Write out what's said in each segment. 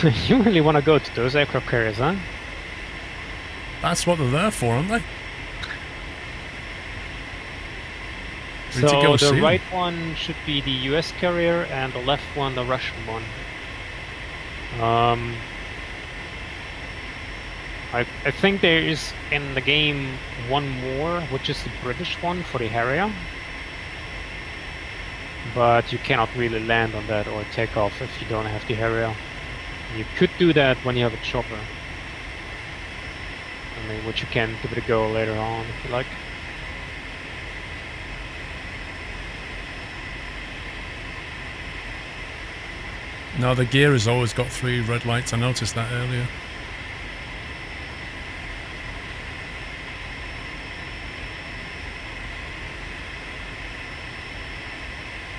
You really want to go to those aircraft carriers, huh? That's what they're there for, aren't they? So the right one should be the US carrier, and the left one the Russian one. I think there is in the game one more, which is the British one for the Harrier. But you cannot really land on that or take off if you don't have the Harrier. You could do that when you have a chopper. I mean, which you can give it a go later on if you like. No, the gear has always got 3 red lights. I noticed that earlier.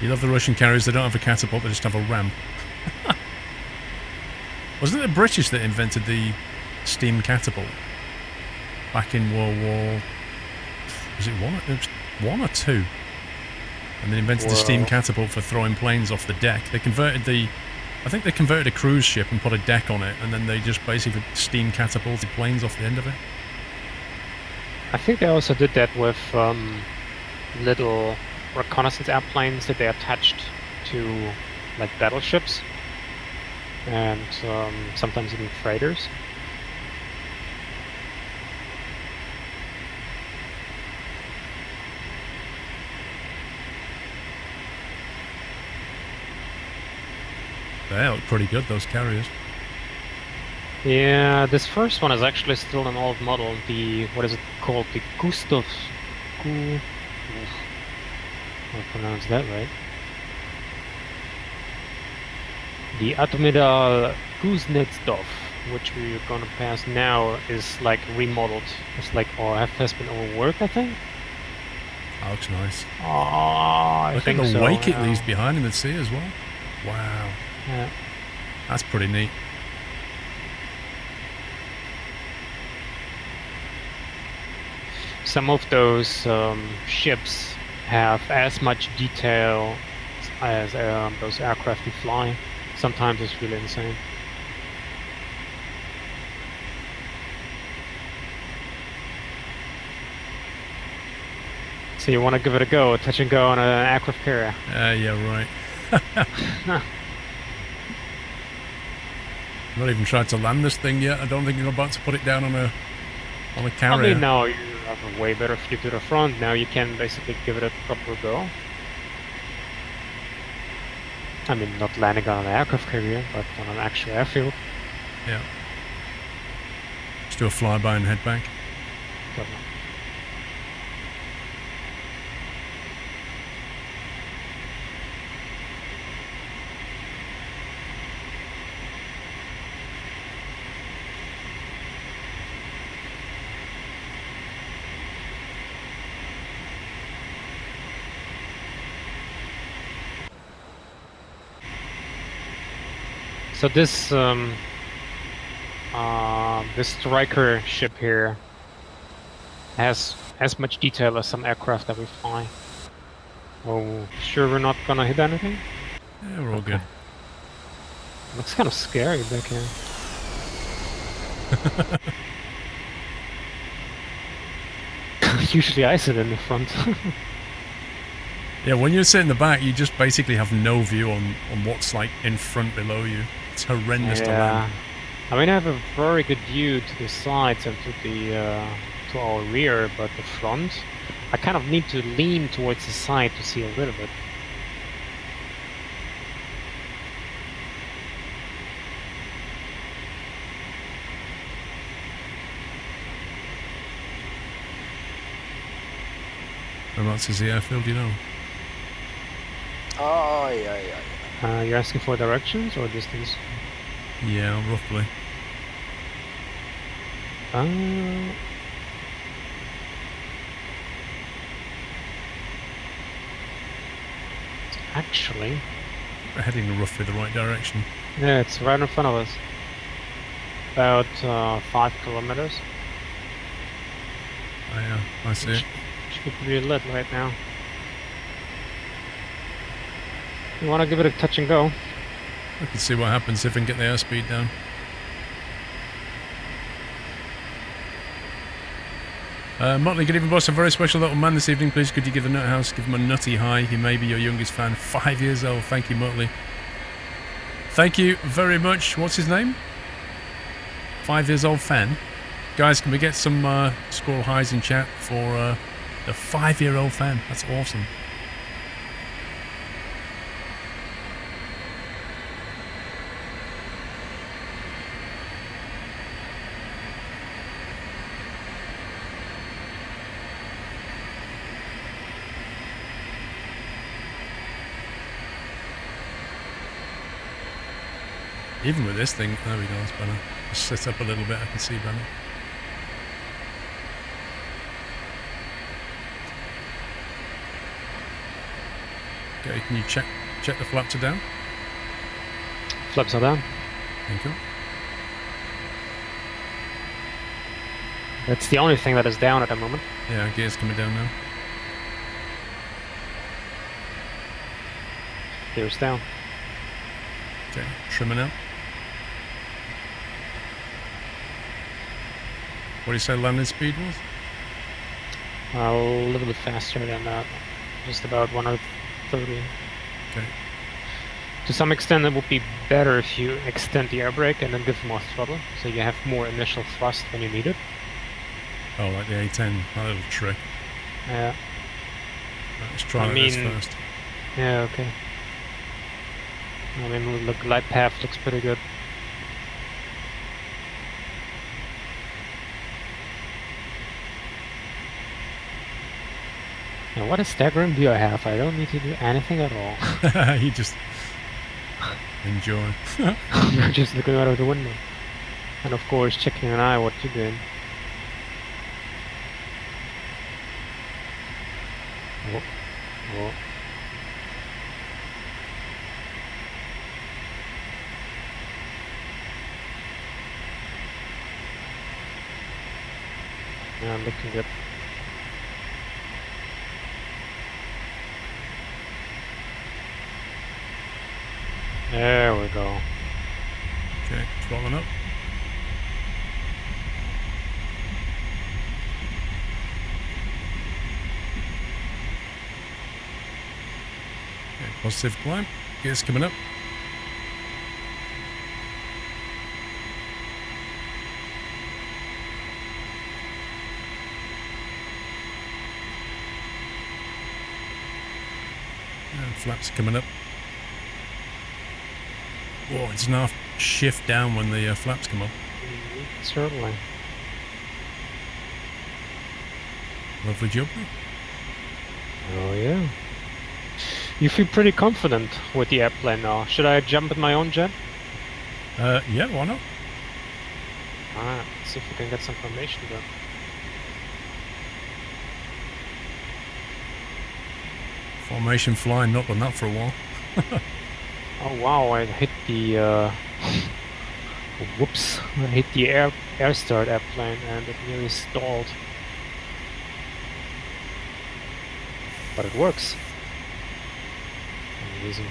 You love the Russian carriers. They don't have a catapult. They just have a ramp. Wasn't it the British that invented the steam catapult back in World War? Was it one? It was 1 or 2. And they invented the steam catapult for throwing planes off the deck. They converted the, I think they converted a cruise ship and put a deck on it, and then they just basically steam catapulted planes off the end of it. I think they also did that with little reconnaissance airplanes that they attached to like battleships and sometimes even freighters. They look pretty good, those carriers. Yeah, this first one is actually still an old model. The, what is it called? The Gustav... I pronounce that right. The Admiral Kuznetsov, which we're gonna pass now, is like remodeled. It's like, or has been overworked, I think. That looks nice. Oh, I think so. Look at the wake it leaves behind in the sea as well. Wow. Yeah. That's pretty neat. Some of those ships have as much detail as those aircraft you fly. Sometimes it's really insane. So you want to give it a go, touch and go on an aircraft carrier? Yeah, right. I've not even tried to land this thing yet. I don't think I'm about to put it down on a carrier. I mean, now you have a way better view to the front. Now you can basically give it a proper go. I mean, not landing on an aircraft carrier, but on an actual airfield. Yeah. Just do a flyby and head back. Definitely. So this this striker ship here has as much detail as some aircraft that we fly. Oh, sure we're not gonna hit anything? Yeah, we're all good. Looks kind of scary back here. Usually I sit in the front. Yeah, when you sit in the back, you just basically have no view on what's like in front below you. It's horrendous to land. I mean, I have a very good view to the sides and to the to our rear, but the front, I kind of need to lean towards the side to see a little bit. Whereabouts is the airfield, you know? Oh, yeah. You're asking for directions or distance? Yeah, roughly. Actually... We're heading in roughly the right direction. Yeah, it's right in front of us. About 5 kilometers. Oh yeah, I see it. Should be lit right now. You want to give it a touch and go? I can see what happens if I can get the airspeed down. Motley, good evening, boss. A very special little man this evening. Please, could you give the Nut House, give him a nutty hi. He may be your youngest fan. 5 years old. Thank you, Motley. Thank you very much. What's his name? 5 years old fan. Guys, can we get some squirrel highs in chat for the 5-year-old fan? That's awesome. Even with this thing, there we go, it's better. Just sit up a little bit, I can see better. Okay, can you check the flaps are down? Flaps are down. Thank you. That's the only thing that is down at the moment. Yeah, gear's coming down now. Gear's down. Okay, trimming out. What do you say landing speed was? A little bit faster than that. Just about 130. Okay. To some extent, it would be better if you extend the air brake and then give more throttle, so you have more initial thrust when you need it. Oh, like the A10, that little trick. Yeah. Right, let's try this first. Yeah, okay. I mean, the glide path looks pretty good. Now, what a staggering view I have. I don't need to do anything at all. You just enjoy. You're just looking out of the window. And of course, checking an eye what you're doing. Oh. Oh. Yeah, I'm looking good. There we go. Okay, throttling up. Okay, positive climb. Gears coming up. And flaps are coming up. Whoa, it's an half shift down when the flaps come up. Certainly. Lovely job. Oh yeah. You feel pretty confident with the airplane now. Should I jump in my own jet? Yeah, why not? Alright, let's see if we can get some formation done. Formation flying, not done that for a while. Oh wow, I hit the whoops. I hit the air start airplane and it nearly stalled. But it works. Amazing.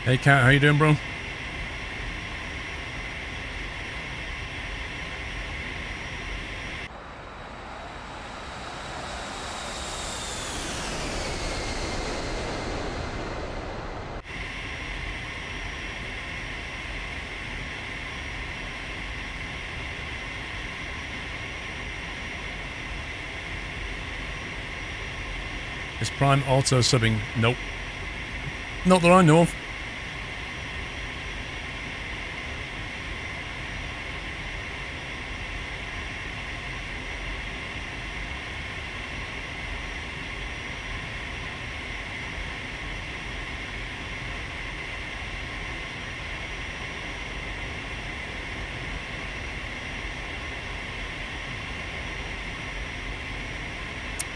Hey Kat, how you doing, bro? Is Prime auto subbing? Nope. Not that I know of.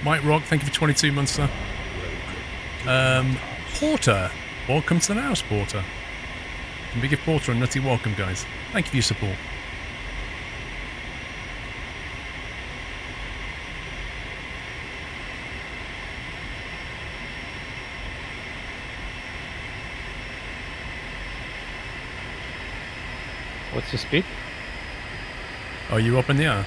Mike Rock, thank you for 22 months, sir. Porter, welcome to the house, Porter. Can we give Porter a nutty welcome, guys? Thank you for your support. What's your speed? Are you up in the air?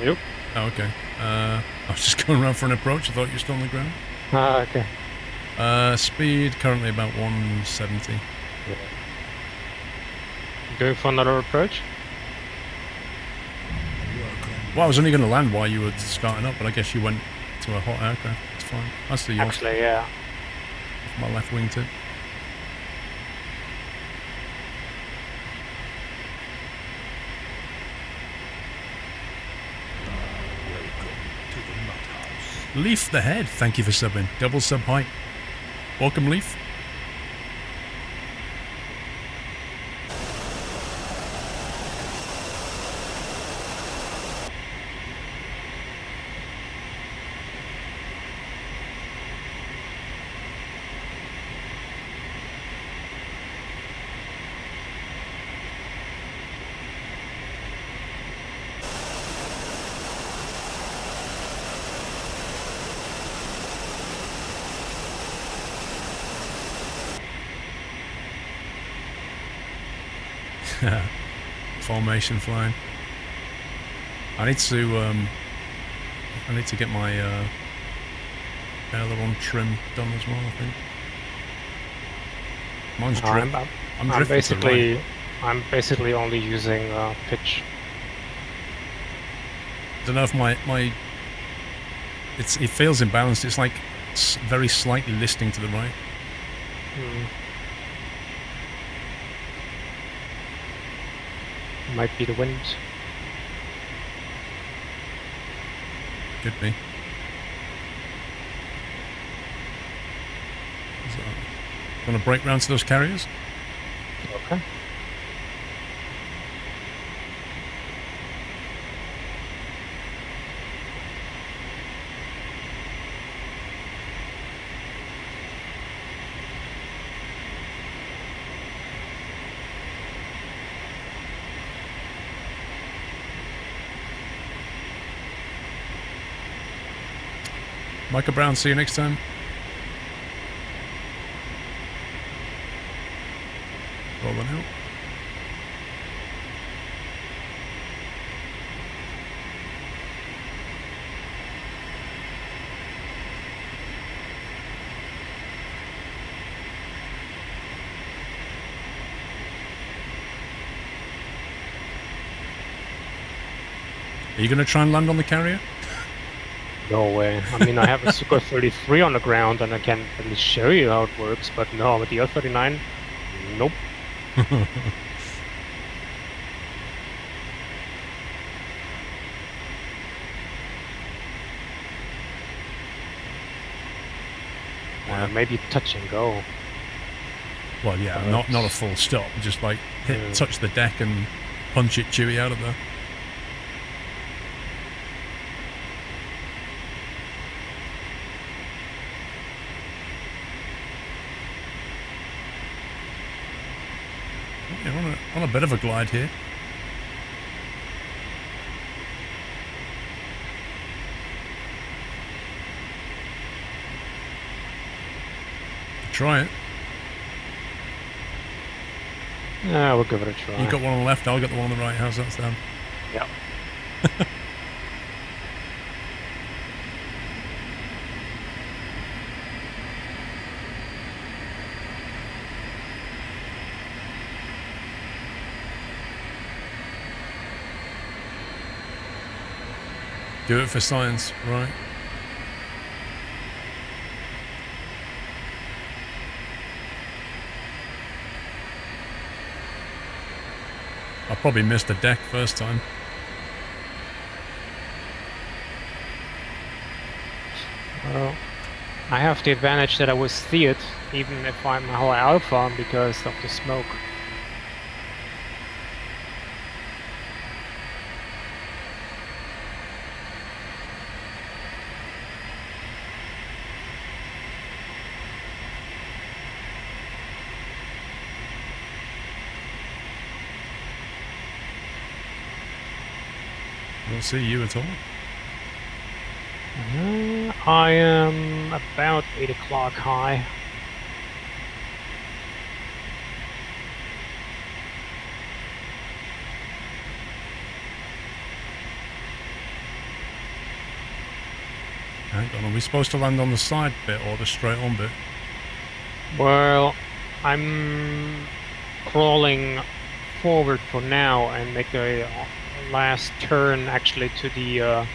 Yep. Oh, okay. I was just going around for an approach. I thought you were still on the ground. Ah, okay. Speed currently about 170. Yeah. Going for another approach? Well, I was only going to land while you were starting up, but I guess you went to a hot aircraft. It's fine. That's the Actually, yeah. my left wing tip. Leaf the Head, thank you for subbing. Double sub height. Welcome, Leaf. Formation flying. I need to get my aileron trim done as well, I think. Mine's drifting. I'm basically only using pitch. I don't know if my it feels imbalanced. It's like very slightly listing to the right. Might be the wind. Could be. Want to break round to those carriers? Okay. Michael Brown, see you next time. Rolling out. Are you going to try and land on the carrier? No way. I mean, I have a Sukhoi 33 on the ground and I can at least show you how it works, but no, with the L-39, nope. Maybe touch and go. Well, yeah, not a full stop, just like touch the deck and punch it Chewie out of there. Yeah, on a bit of a glide here. Try it. Yeah, we'll give it a try. You got one on the left, I'll get the one on the right. How's that sound? Yep. Do it for science, right? I probably missed the deck first time. Well, I have the advantage that I will see it, even if I'm a high alpha, because of the smoke. I don't see you at all. I am about 8 o'clock high. hang on. Are we supposed to land on the side bit or the straight on bit? Well, I'm crawling forward for now and make a last turn actually to the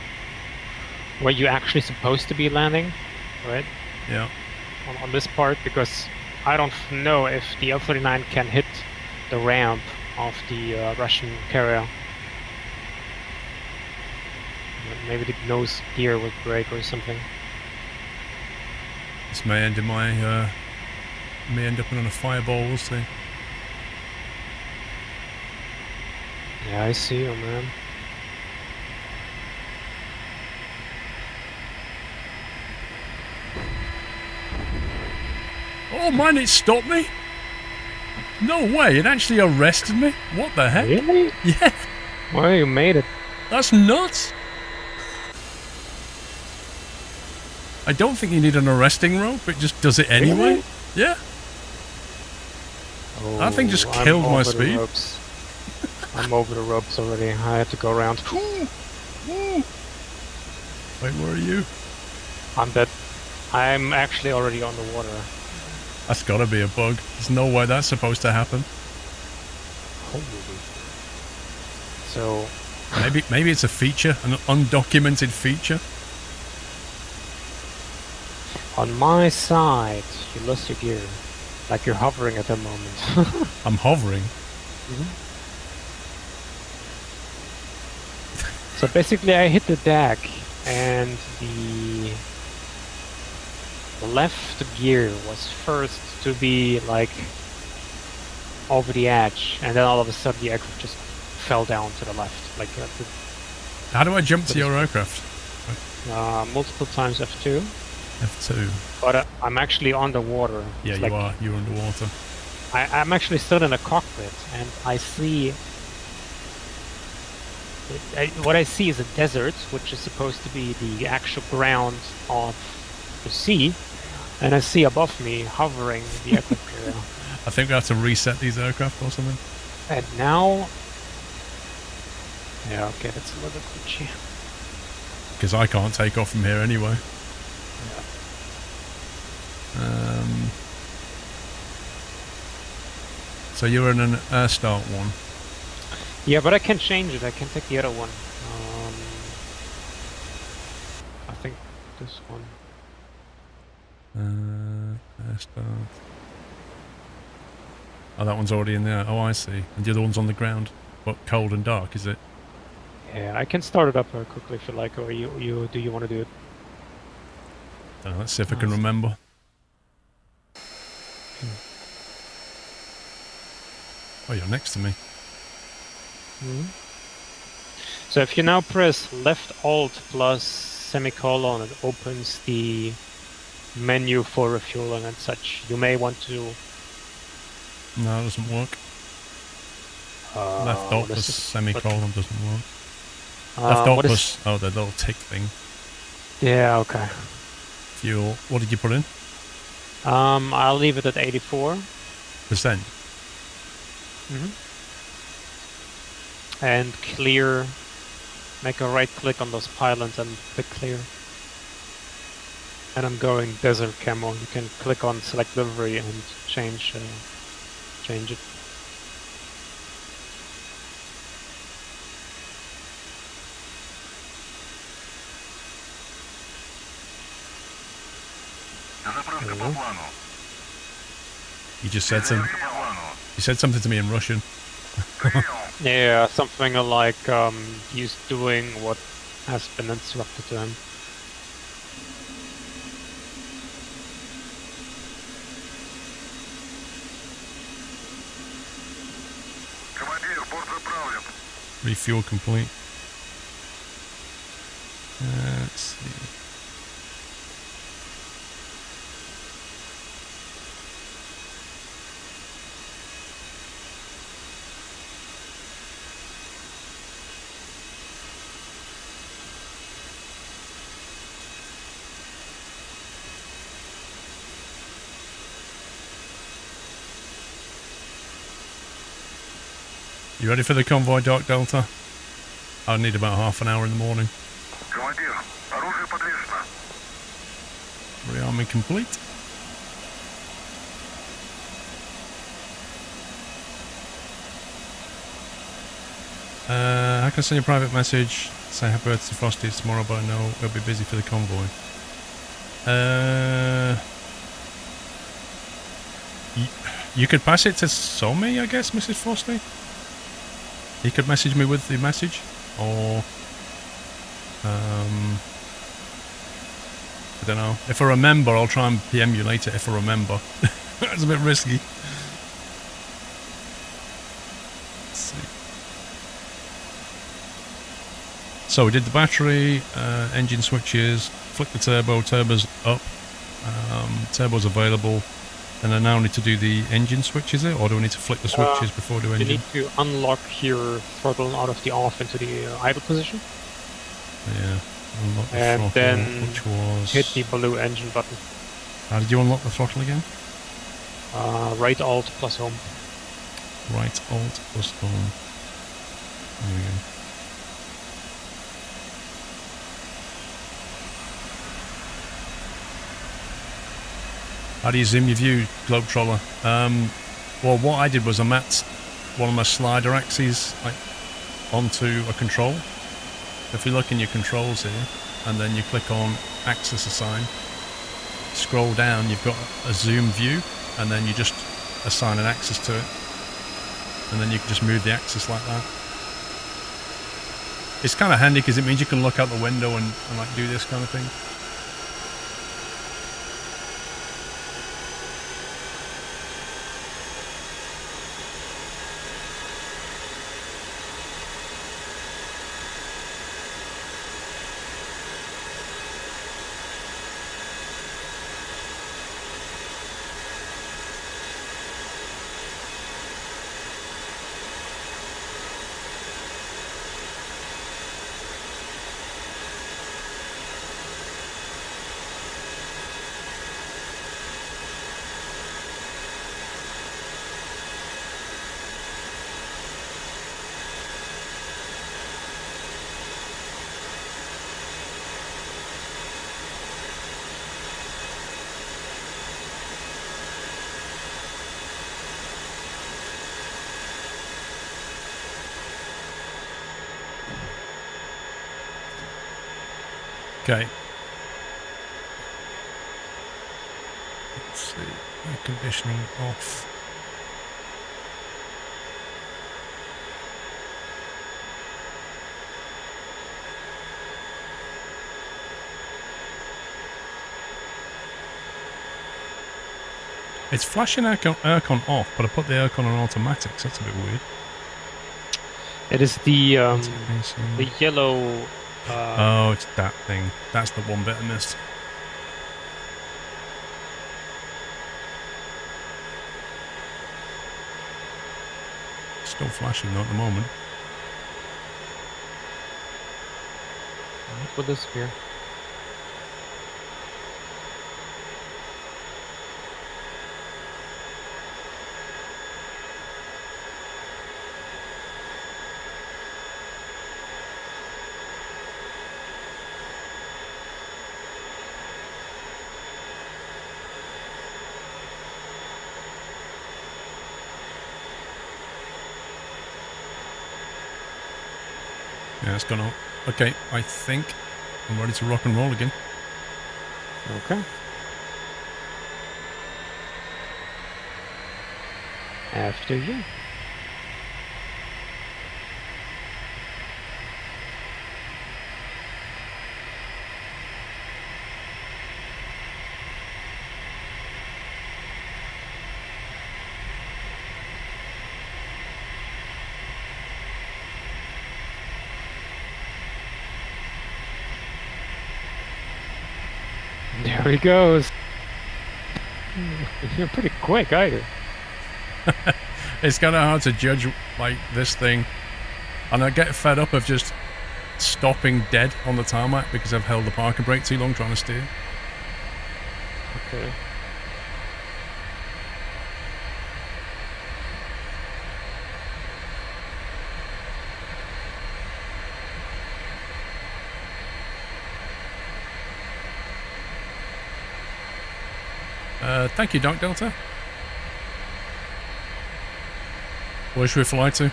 where you're actually supposed to be landing, right? Yeah. On this part, because I don't know if the L-39 can hit the ramp of the Russian carrier. Maybe the nose gear would break or something. This may end in my may end up in on a fireball. We'll see. Yeah, I see you, man. Oh man, it stopped me. No way! It actually arrested me. What the heck? Really? Yeah. Well, you made it. That's nuts. I don't think you need an arresting rope. It just does it anyway. Really? Yeah. Oh, That thing just I'm killed my over the speed. ropes. I'm over the ropes already. I have to go around. Wait, where are you? I'm dead. I'm actually already on the water. That's gotta be a bug. There's no way that's supposed to happen. Holy. So, Maybe it's a feature, an undocumented feature. on my side, you lost your gear. Like you're hovering at the moment. I'm hovering. So basically I hit the deck and the left gear was first to be like over the edge, and then all of a sudden the aircraft just fell down to the left. Like How do I jump to your aircraft? multiple times F2. F2. But I'm actually underwater. Yeah, It's you like, are. You're underwater. I'm actually still in a cockpit, and I see... what I see is a desert, which is supposed to be the actual ground of the sea, and I see above me hovering the aircraft carrier. I think we have to reset these aircraft or something. And now... Yeah, okay, that's a little bit glitchy. Because I can't take off from here anyway. So you're in an air start one. Yeah, but I can change it. I can take the other one. I think this one. Air start. Oh, that one's already in there. Oh, I see. And the other one's on the ground. What, cold and dark, is it? Yeah, I can start it up very quickly if you like, or do you want to do it? Let's see if I can remember. Oh, you're next to me. So if you now press left Alt plus semicolon, it opens the menu for refueling and such. You may want to... No, it doesn't work. Left Alt plus semicolon doesn't work. Left Alt plus... Oh, the little tick thing. Yeah, okay. Fuel. What did you put in? I'll leave it at 84%. And clear. Make a right click on those pylons and click clear. And I'm going desert camo. You can click on select livery and change it. You just said something. You said something to me in Russian. Yeah, something like he's doing what has been instructed to him. Refuel complete. Let's see. You ready for the convoy, Dark Delta? I need about half an hour in the morning. Farming complete. I can send you a private message. Say happy birthday to Frosty tomorrow, but I know he'll be busy for the convoy. You could pass it to Somi, I guess, Mrs. Frosty. He could message me with the message, or I don't know. If I remember, I'll try and PM you later. If I remember, that's a bit risky. Let's see. So we did the battery, engine switches, flick the turbo, turbo's up, turbo's available, and I now need to do the engine switch, is it? Or do we need to flick the switches before do engine? You need to unlock your throttle out of the off into the idle position. Yeah, unlock the and throttle, then which was... hit the blue engine button. How did you unlock the throttle again? Right Alt plus home. Right Alt plus home. There we go. How do you zoom your view, Globetroller? Well, what I did was I mapped one of my slider axes onto a control. If you look in your controls here, and then you click on axis assign, scroll down, you've got a zoom view, and then you just assign an axis to it. And then you can just move the axis like that. It's kind of handy because it means you can look out the window and like do this kind of thing. Okay. Let's see. Air conditioning off. It's flashing aircon off, but I put the aircon on automatic, so that's a bit weird. It is the yellow... oh, it's that thing. That's the one bit I missed. Still flashing though at the moment. What will disappear? Yeah, it's gone up. Okay, I think I'm ready to rock and roll again. Okay. After you. There he goes. You're pretty quick, aren't you? It's kind of hard to judge like this thing, and I get fed up of just stopping dead on the tarmac because I've held the parking brake too long trying to steer. Okay. Thank you, Dark Delta. Where should we fly to? We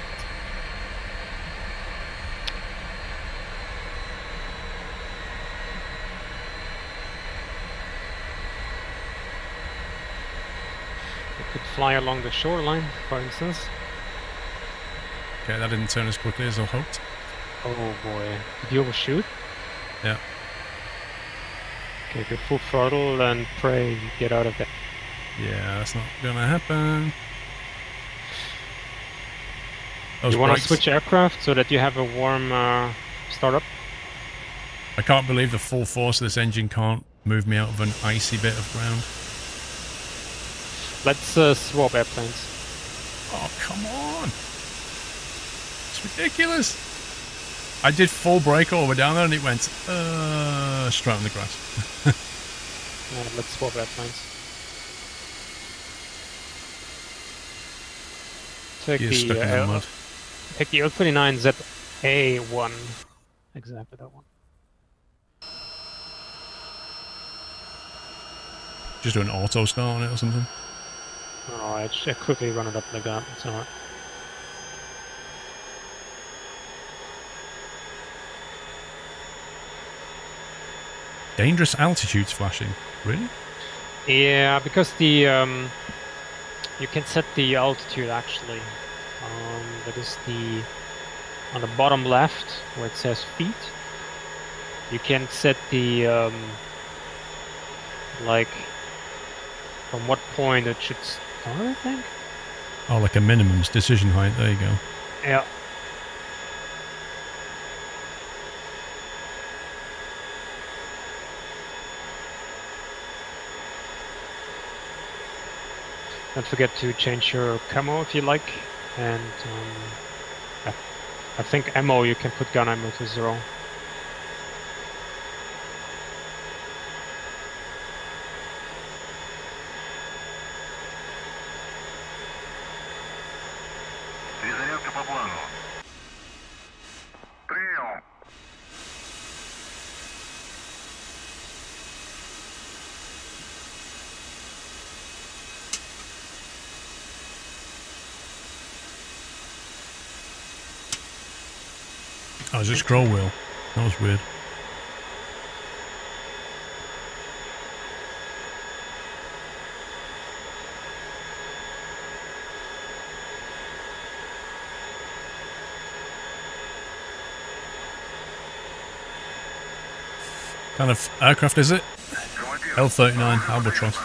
could fly along the shoreline, for instance. Okay, that didn't turn as quickly as I hoped. Oh boy. Did you overshoot? Yeah. Okay, go full throttle and pray you get out of there. Yeah, that's not gonna happen. Those You want to brakes. switch aircraft so that you have a warm startup? I can't believe the full force of this engine can't move me out of an icy bit of ground. Let's swap airplanes. Oh, come on. It's ridiculous. I did full brake all the way down there and it went straight on the grass. Let's swap airplanes. Take You're stuck in the mud. Take the L29ZA1. Exactly that one. Just do an auto start on it or something. Oh, I quickly run it up like that. It's alright. Dangerous altitudes flashing. Really? Yeah, because the you can set the altitude actually. That is on the bottom left where it says feet. You can set the like from what point it should start, I think. Oh, like a minimum decision height. There you go. Yeah. Don't forget to change your camo if you like, and I think ammo you can put gun ammo to 0. Перезарядка по плану. Прием. Oh, it's a scroll wheel. That was weird. Kind of aircraft is it? L-39 Albatross.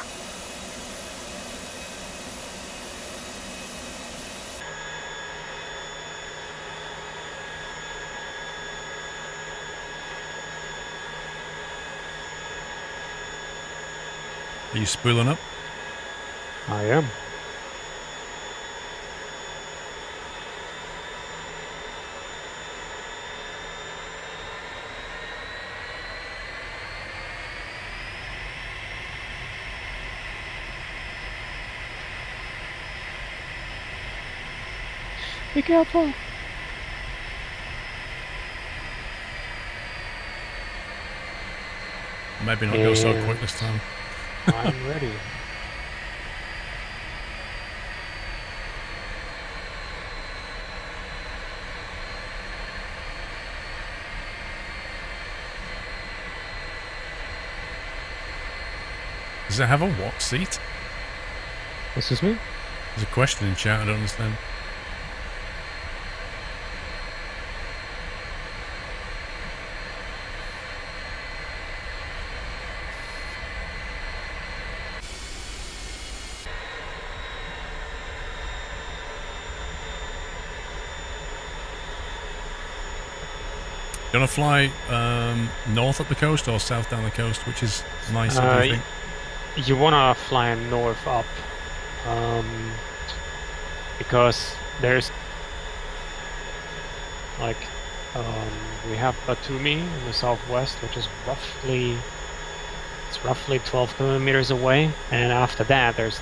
Are you spooling up? I am. Be careful. Maybe not go so quick this time. I'm ready. Does it have a what seat? Excuse me? There's a question in chat, I don't understand. You want to fly north up the coast or south down the coast, which is nicer, do you think? You wanna fly north up, because there's like we have Batumi in the southwest, which is roughly 12 kilometers away, and after that there's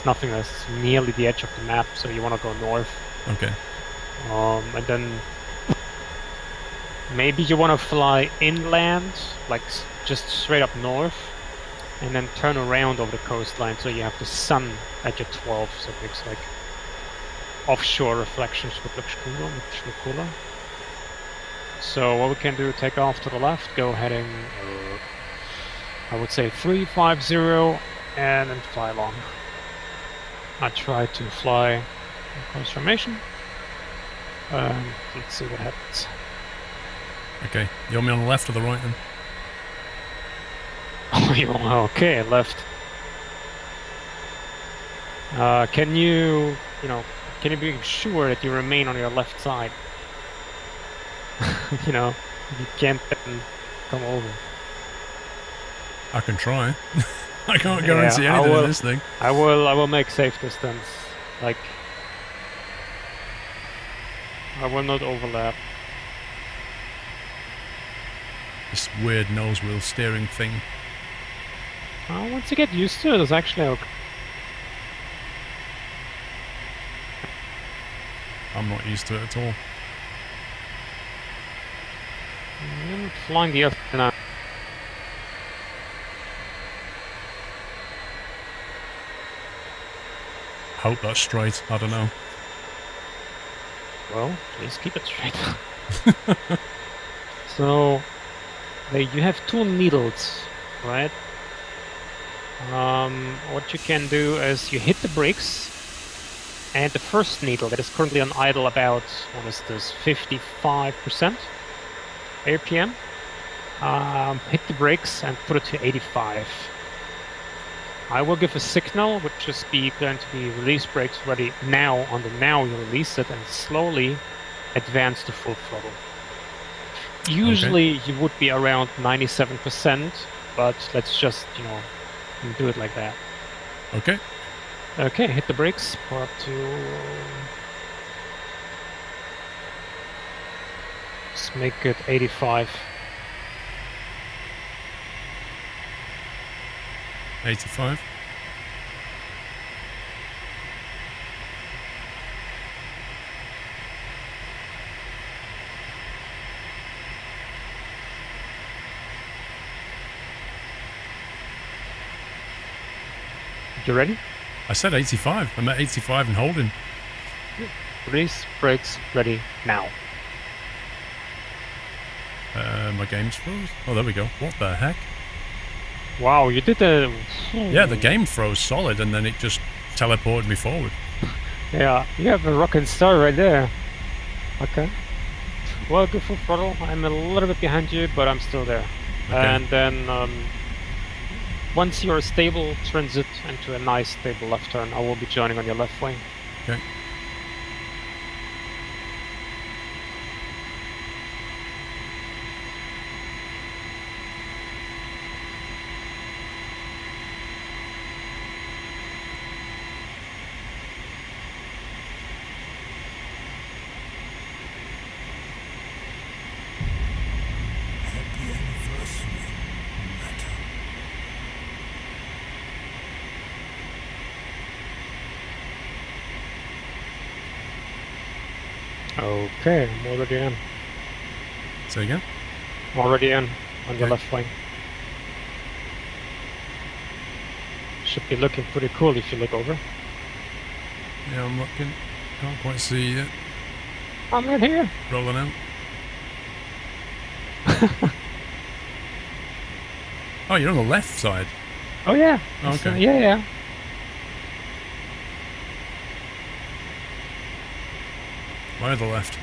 nothing that's nearly the edge of the map, so you want to go north. Okay. And then maybe you want to fly inland, like just straight up north, and then turn around over the coastline, so you have the sun at your 12, so it makes like offshore reflections which look cooler. So what we can do, take off to the left, go heading, I would say 350, and then fly along. I try to fly in close formation. Let's see what happens. Okay, you want me on the left or the right then? Okay, left. Can you be sure that you remain on your left side? You know, you can't then come over. I can try. I can't guarantee anything in this thing. I will make safe distance. Like, I will not overlap. This weird nose wheel steering thing. Once you get used to it, it's actually okay. I'm not used to it at all. I'm flying the other now. Hope that's straight. I don't know. Well, please keep it straight. So, you have two needles, right? What you can do is you hit the brakes, and the first needle that is currently on idle about, what is this, 55% RPM. Hit the brakes and put it to 85. I will give a signal, which is going to be release brakes ready now. On the now, you release it and slowly advance to full throttle. Usually you would be around 97%, but let's just, do it like that. Okay. Okay, hit the brakes, pull up to... Let's make it 85. 85. You ready? I said 85. I'm at 85 and holding. Release brakes ready now. My game's froze. Oh, there we go. What the heck? Wow, you did the... Yeah, the game froze solid and then it just teleported me forward. Yeah, you have a rocket star right there. Okay. Well, go full throttle. I'm a little bit behind you, but I'm still there. Okay. And then once you're stable, transit into a nice stable left turn. I will be joining on your left wing. Okay. Okay, I'm already in. Say again? I'm already in on your Okay. left wing. Should be looking pretty cool if you look over. Yeah, I'm looking. Can't quite see it. I'm right here. Rolling out. Oh, you're on the left side. Oh yeah. Oh, okay. Yeah. My other left.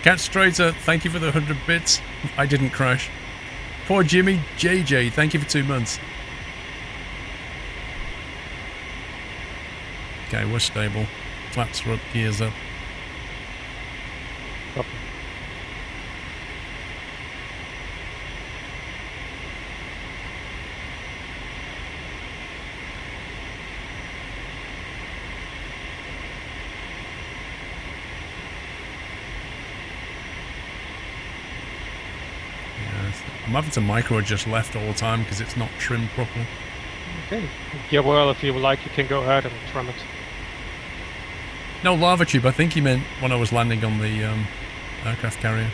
Cat Strater, thank you for the 100 bits. I didn't crash. Poor Jimmy JJ, thank you for 2 months. Okay, we're stable. Flaps are up, gears up. Copy. I'm having to micro adjust left all the time because it's not trimmed properly. Okay. Yeah, well, if you would like, you can go ahead and trim it. No, lava tube. I think he meant when I was landing on the aircraft carrier.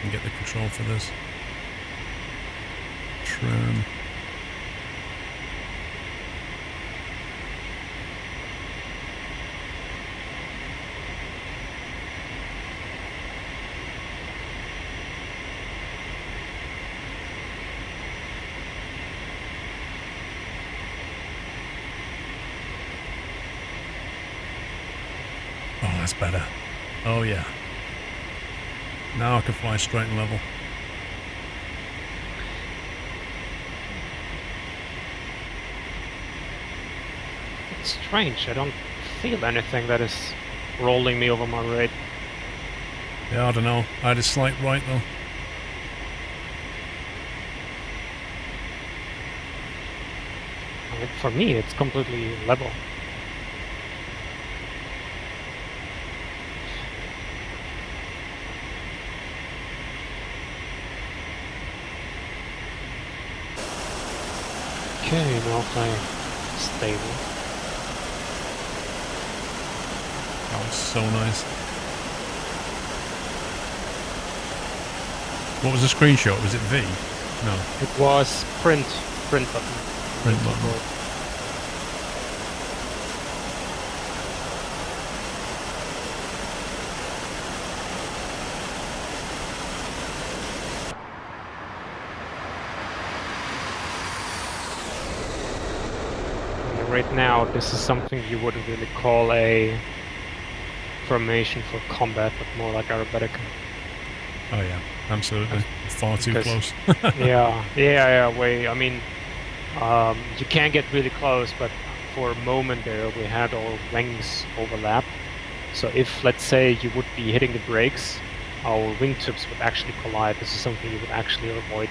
and get the control for this. Trim. Oh, that's better. Oh yeah. Now I can fly straight and level. It's strange. I don't feel anything that is rolling me over my rate. Yeah, I don't know. I had a slight right though. I mean, for me, it's completely level. Okay, now fly stable. That was so nice. What was the screenshot? Was it V? No. It was print button. Print button. Right now, this is something you wouldn't really call a formation for combat, but more like aerobatic. Oh yeah, absolutely. Far too close. yeah, way. I mean, you can get really close, but for a moment there, we had our wings overlap. So if, let's say, you would be hitting the brakes, our wingtips would actually collide. This is something you would actually avoid.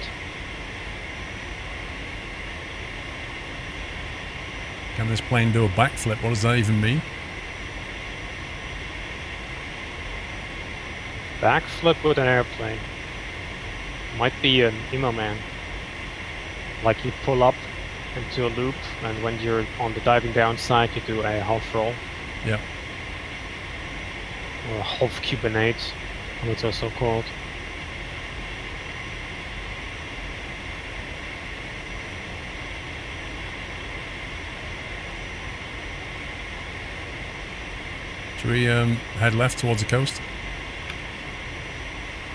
Can this plane do a backflip? What does that even mean? Backflip with an airplane. Might be an emo man. Like you pull up into a loop, and when you're on the diving down side, you do a half roll. Yeah. Or a half cubinate, and it's also called. Should we head left towards the coast?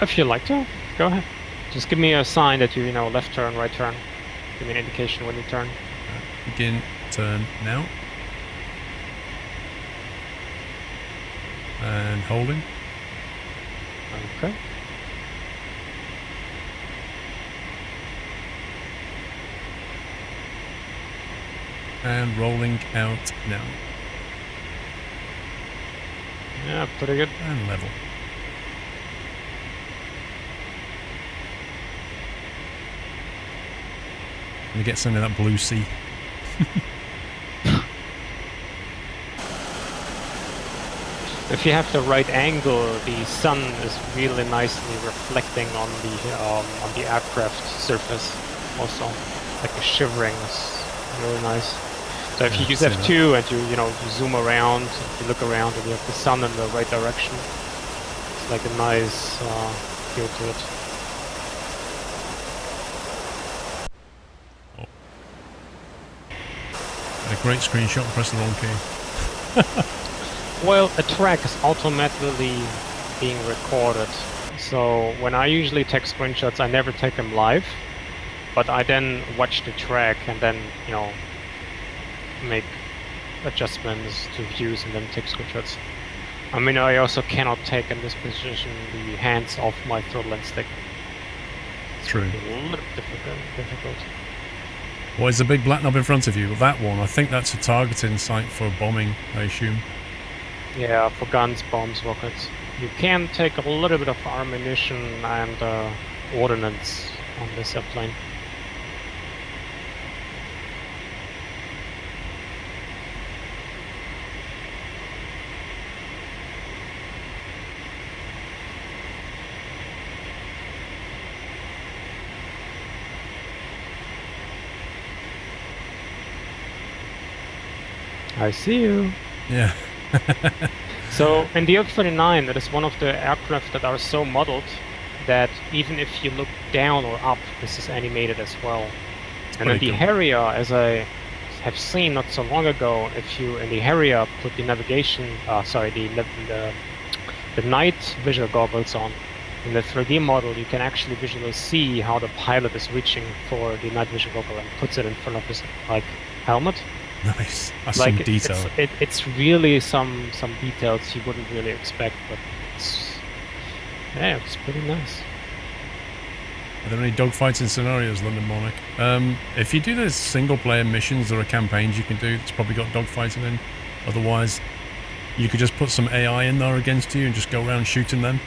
If you like to, go ahead. Just give me a sign that you know, left turn, right turn. Give me an indication when you turn. Begin turn now. And holding. Okay. And rolling out now. Yeah, pretty good. And level. And get some of that blue sea. If you have the right angle, the sun is really nicely reflecting on the aircraft surface. Also, like the shivering is really nice. So if you use F2 and you zoom around, you look around, and you have the sun in the right direction, it's like a nice feel to it. A great screenshot, press the wrong key. Well, a track is automatically being recorded. So when I usually take screenshots, I never take them live, but I then watch the track and then, make adjustments to views and then take screenshots. I mean, I also cannot take in this position the hands off my throttle and stick. True. It's a little difficult. What is the big black knob in front of you? Well, that one, I think that's a targeting site for bombing, I assume. Yeah, for guns, bombs, rockets. You can take a little bit of ammunition and ordnance on this airplane. I see you. Yeah. So in the F-39, that is one of the aircraft that are so modeled that even if you look down or up, this is animated as well. And then pretty the cool. Harrier, as I have seen not so long ago, if you in the Harrier put the navigation, the night visual goggles on, in the 3D model, you can actually visually see how the pilot is reaching for the night vision goggle and puts it in front of his helmet. Nice. That's Like some detail. it's really some details you wouldn't really expect, but it's pretty nice. Are there any dogfighting scenarios, London Monarch? If you do the single-player missions or campaigns you can do, it's probably got dogfighting in. Otherwise, you could just put some AI in there against you and just go around shooting them.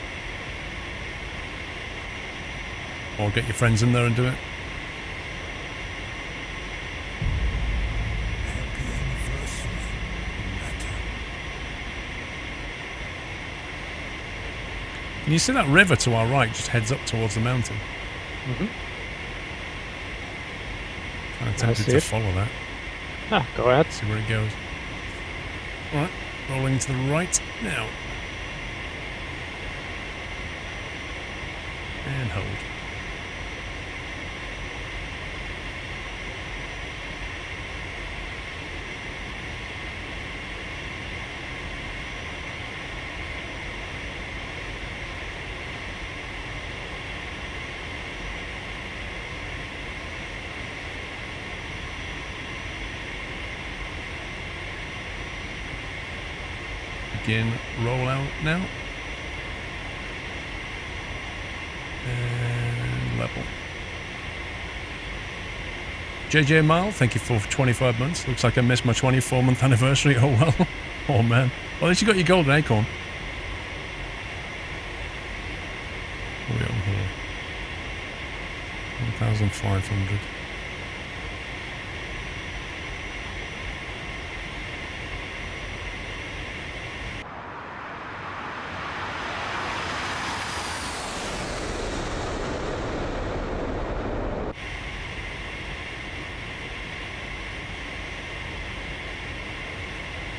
Or get your friends in there and do it. Can you see that river to our right just heads up towards the mountain? Mm-hmm. Kind of tempted to follow that. Ah, go ahead. See where it goes. Alright, rolling to the right now. And hold. Begin rollout now. And level. JJ Mile, thank you for 25 months. Looks like I missed my 24-month anniversary. Oh well. Oh man. Well, at least you got your golden acorn. What are we on here? 1,500.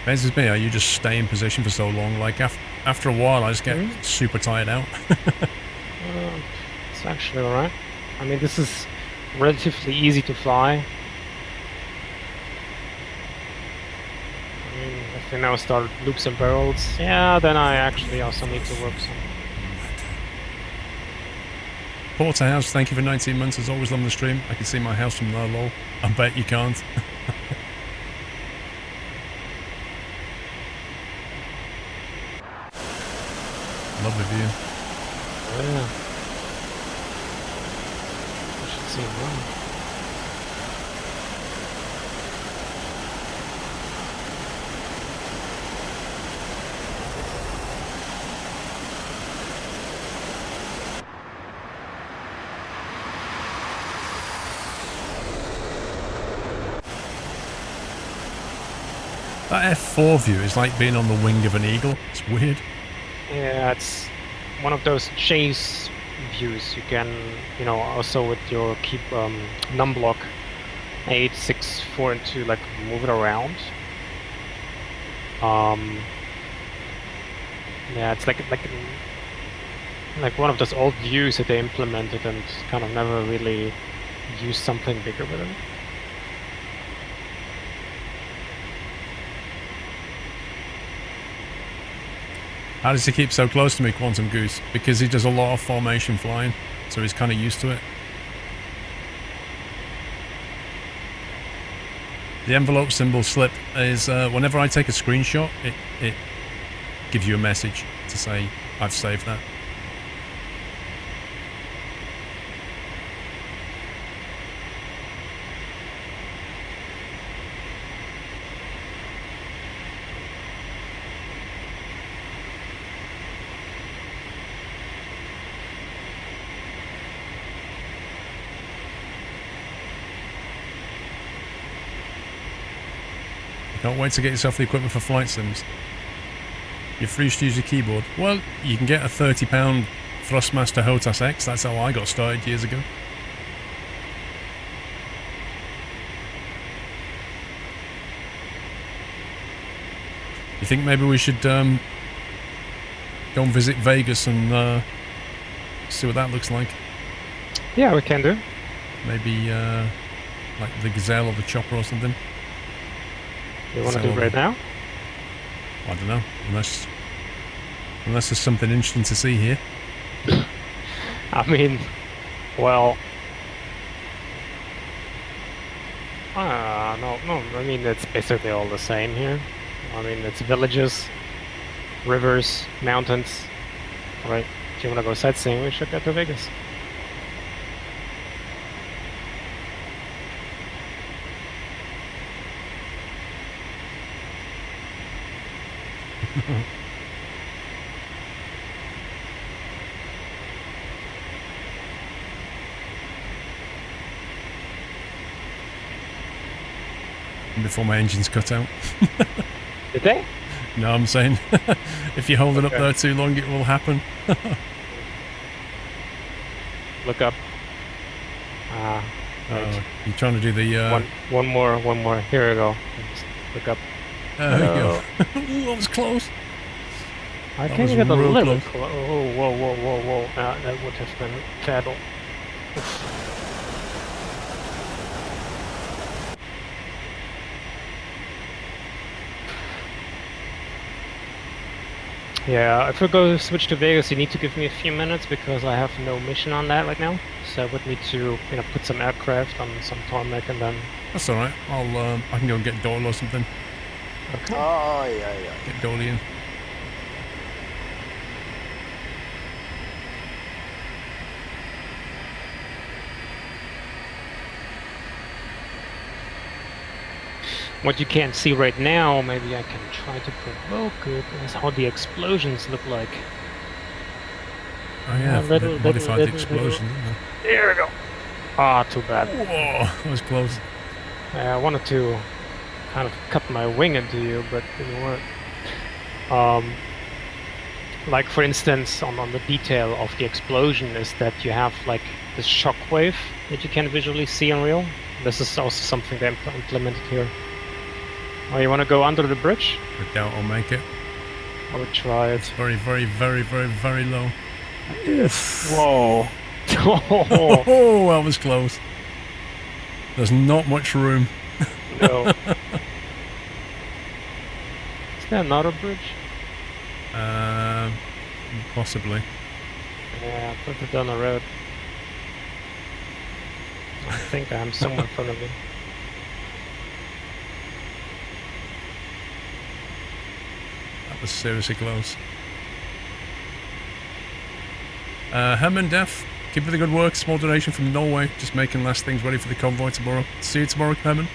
Depends me, you just stay in position for so long. Like after a while, I just get super tired out. It's actually alright. I mean, this is relatively easy to fly. I mean, if we now start loops and barrels, yeah, then I actually also need to work some. Porterhouse, thank you for 19 months. As always on the stream. I can see my house from there, lol. I bet you can't. Lovely view. Oh, yeah. I should see it now. That F4 view is like being on the wing of an eagle. It's weird. Yeah, it's one of those chase views. You can, also with your keep num block 8, 6, 4, and 2, like move it around. Yeah, it's like one of those old views that they implemented and kind of never really used something bigger with it. How does he keep so close to me, Quantum Goose? Because he does a lot of formation flying, so he's kind of used to it. The envelope symbol slip is whenever I take a screenshot, it gives you a message to say, I've saved that. Can't wait to get yourself the equipment for flight sims. You're free to use your keyboard. Well, you can get a £30 Thrustmaster HOTAS X. That's how I got started years ago. You think maybe we should go and visit Vegas and See what that looks like. Yeah, we can do. Maybe like the Gazelle or the Chopper or something. You want to So, do it right now? I don't know, unless there's something interesting to see here. I mean, well, no, I mean, it's basically all the same here. I mean, it's villages, rivers, mountains, right? If you want to go sightseeing, we should go to Vegas. Before my engine's cut out. Did they? No, I'm saying if you hold it up Okay. there too long, it will happen. Look up. Right. You're trying to do the... One more. Here we go. Just look up. there you go. Ooh, that was close. I That can't was get a real little close. close. Oh, whoa. That would have been fatal. Yeah, if we go switch to Vegas, you need to give me a few minutes because I have no mission on that right now. So I would need to, put some aircraft on some tarmac and then. That's all right. I can go and get Doyle or something. Okay. Oh, yeah. Get Dolly in. What you can't see right now, maybe I can try to provoke it, is how the explosions look like. Oh yeah, little, modified little, the explosion, didn't There we go. Ah, too bad. they? Whoa, that was close. I wanted to kind of cut my wing into you, but didn't work. Like for instance, on the detail of the explosion is that you have like this shockwave that you can visually see in real. This is also something they implemented here. Oh, you want to go under the bridge? I doubt I'll make it. I would try it. It's very, very, very, very, very low. Whoa. Oh, that was close. There's not much room. No. Is there another bridge? Possibly. Yeah, put it down the road. I think I'm somewhere in front of you. That was seriously close. Herman Def, keep up the good work. Small donation from Norway. Just making last things ready for the convoy tomorrow. See you tomorrow, Herman.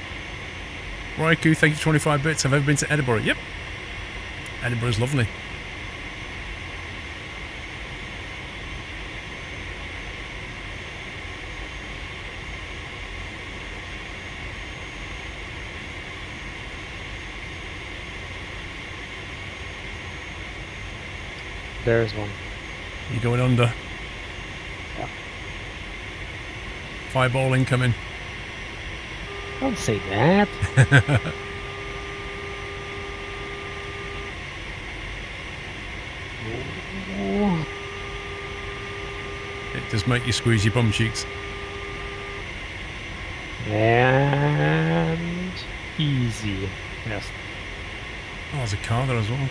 Raiku, thank you for 25 bits. Have I ever been to Edinburgh? Yep. Edinburgh's lovely. There's one. You going under? Yeah. Fireball incoming. Don't say that. Ooh. It does make you squeeze your bum cheeks. And easy. Yes. Oh, there's a car there as well.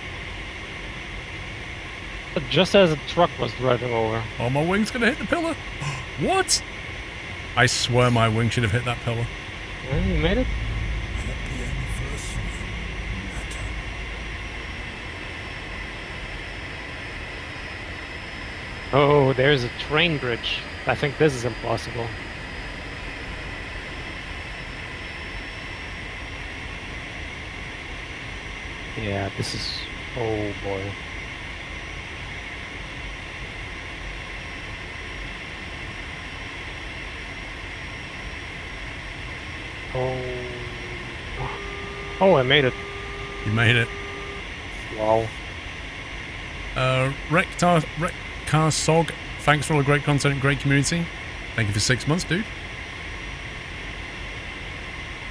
Just as a truck was driving over. Oh, my wing's gonna hit the pillar. What? I swear my wing should have hit that pillar. Yeah, you made it? Oh, there's a train bridge. I think this is impossible. Yeah, this is... Oh boy. Oh, I made it. You made it. Wow. Car Sog, thanks for all the great content and great community. Thank you for 6 months, dude.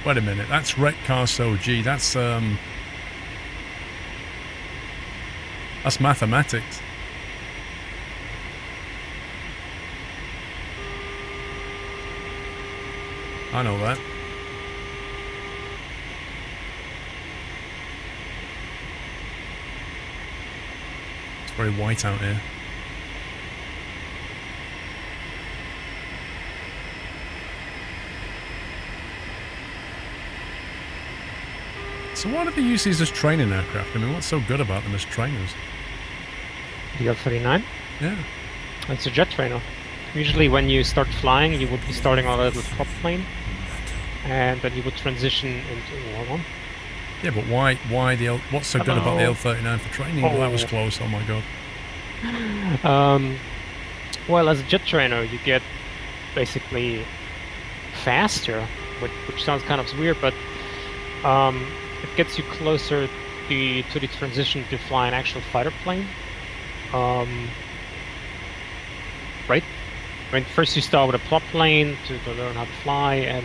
Wait a minute, that's Car Sog. Gee, that's mathematics. I know that. It's very white out here. So why do they use these as training aircraft? I mean, what's so good about them as trainers? The L-39? Yeah. It's a jet trainer. Usually when you start flying, you would be starting on a little prop plane, and then you would transition into... Hold on. Yeah, but why what's so good about the L-39 for training? Oh. That was close, oh my god. Well, as a jet trainer, you get basically faster, which sounds kind of weird, but it gets you closer to the transition to fly an actual fighter plane. Right? I mean, first you start with a prop plane to learn how to fly and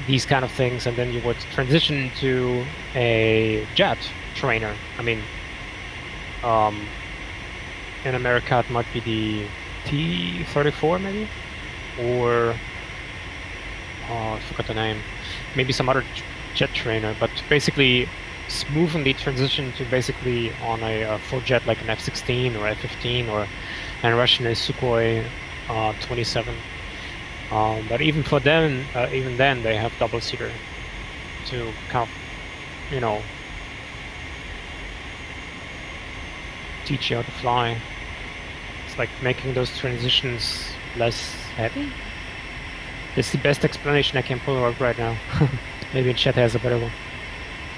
these kind of things, and then you would transition to a jet trainer. I mean, in America it might be the T-34 maybe, or I forgot the name. Maybe some other jet trainer, but basically smoothly transition to basically on a full jet like an F-16 or F-15 or and Russian is Sukhoi 27. But even for them, even then they have double seater to kind of, you know, teach you how to fly. It's like making those transitions less heavy. It's the best explanation I can pull out right now. Maybe Chet has a better one.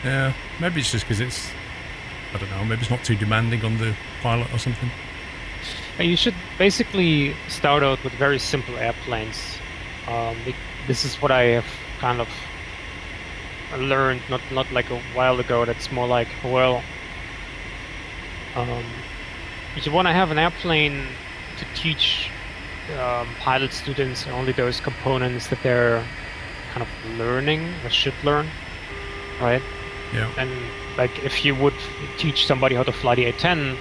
Yeah, maybe it's just because it's, I don't know, maybe it's not too demanding on the pilot or something. You should basically start out with very simple airplanes. This is what I have kind of learned, not like a while ago. That's more like, well, you want to have an airplane to teach pilot students only those components that they're kind of learning or should learn, right? Yeah. And like if you would teach somebody how to fly the A-10,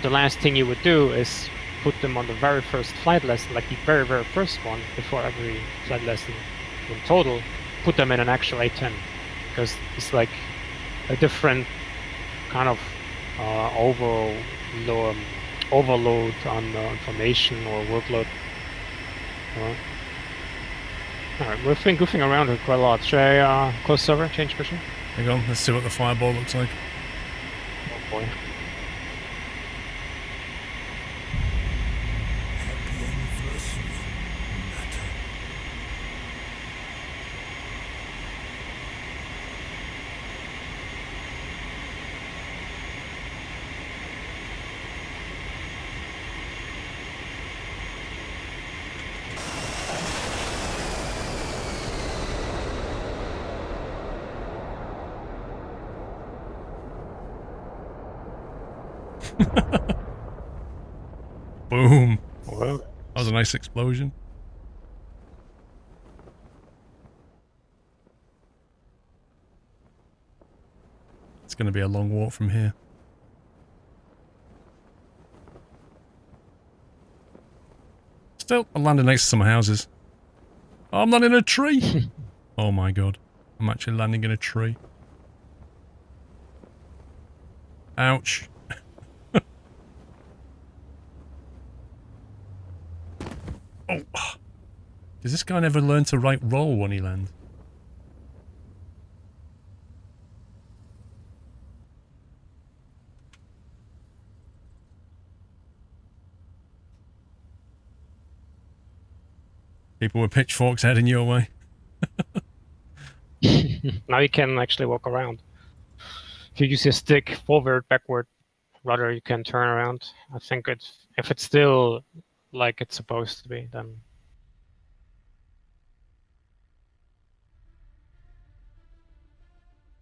the last thing you would do is put them on the very first flight lesson, like the very, very first one, before every flight lesson in total, put them in an actual A-10, because it's like a different kind of overload on information or workload. Alright, we've been goofing around here quite a lot. Should I close server, change mission? Hang on, let's see what the fireball looks like. Oh boy. Boom. Well, that was a nice explosion. It's going to be a long walk from here. Still, I'm landing next to some houses. Oh, I'm landing in a tree. Oh my god. I'm actually landing in a tree. Ouch. Oh. Does this guy never learn to right roll when he lands? People with pitchforks heading your way. now you can actually walk around. If you use your stick forward, backward, rudder, you can turn around. I think if it's still like it's supposed to be, then.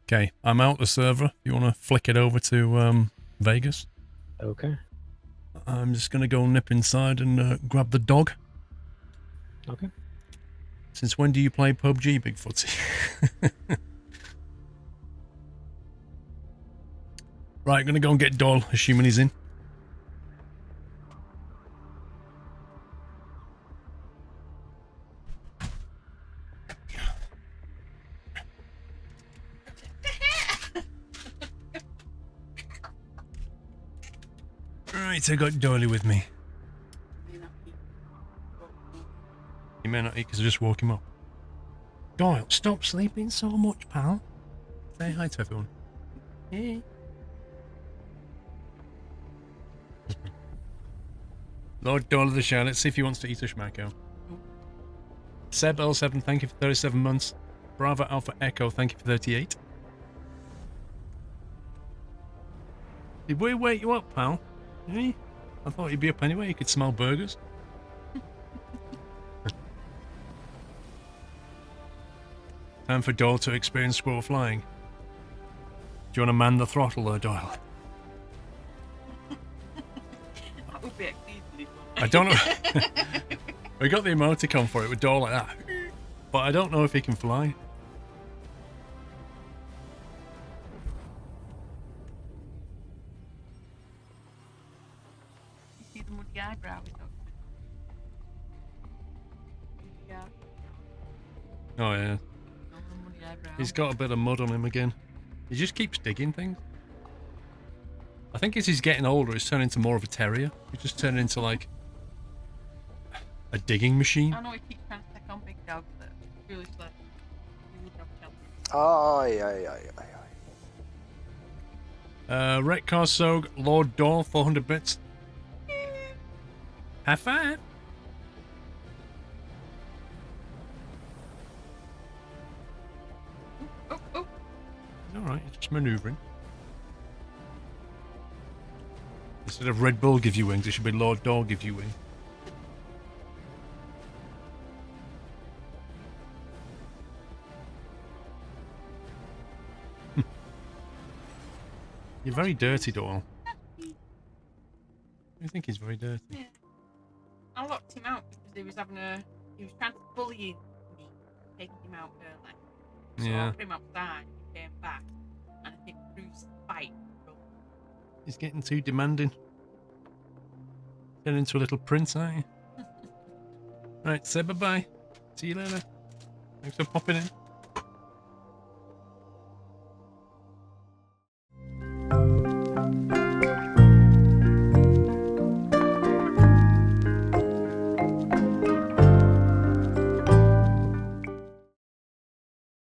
Okay, I'm out the server. You want to flick it over to Vegas? Okay. I'm just going to go nip inside and grab the dog. Okay. Since when do you play PUBG, Big Footy? Right, I'm going to go and get Doyle, assuming he's in. Right, I got Doily with me. He may not eat because I just woke him up. Doyle, stop sleeping so much, pal. Say hi to everyone. Hey. Lord Doyle of the Show, let's see if he wants to eat a schmacko. Seb L7, thank you for 37 months. Bravo Alpha Echo, thank you for 38. Did we wake you up, pal? Hey? I thought you'd be up anyway, you could smell burgers. Time for Doyle to experience squirrel flying. Do you want to man the throttle there, Doyle? That would be exceedingly fun. I don't know. We got the emoticon for it with Doyle like that. But I don't know if he can fly. You see the muddy eyebrows? Yeah. Oh yeah. Muddy eyebrow. He's got a bit of mud on him again. He just keeps digging things. I think as he's getting older, he's turning into more of a terrier. He's just turning into like a digging machine. I know he keeps trying to take on big dogs, but really slow. He would have chance. Aye. Retcar Sog, Lord Doyle, 400 bits. High five. Oh. Alright, he's just manoeuvring. Instead of Red Bull give you wings, it should be Lord Doyle give you wings. You're very dirty, Doyle. I think he's very dirty. Yeah. I locked him out because he was trying to bully me, taking him out early. So Yeah. I put him outside, he came back, and I think Bruce fight. He's getting too demanding. Turning into a little prince, aren't you? Right, say bye-bye. See you later. Thanks for popping in.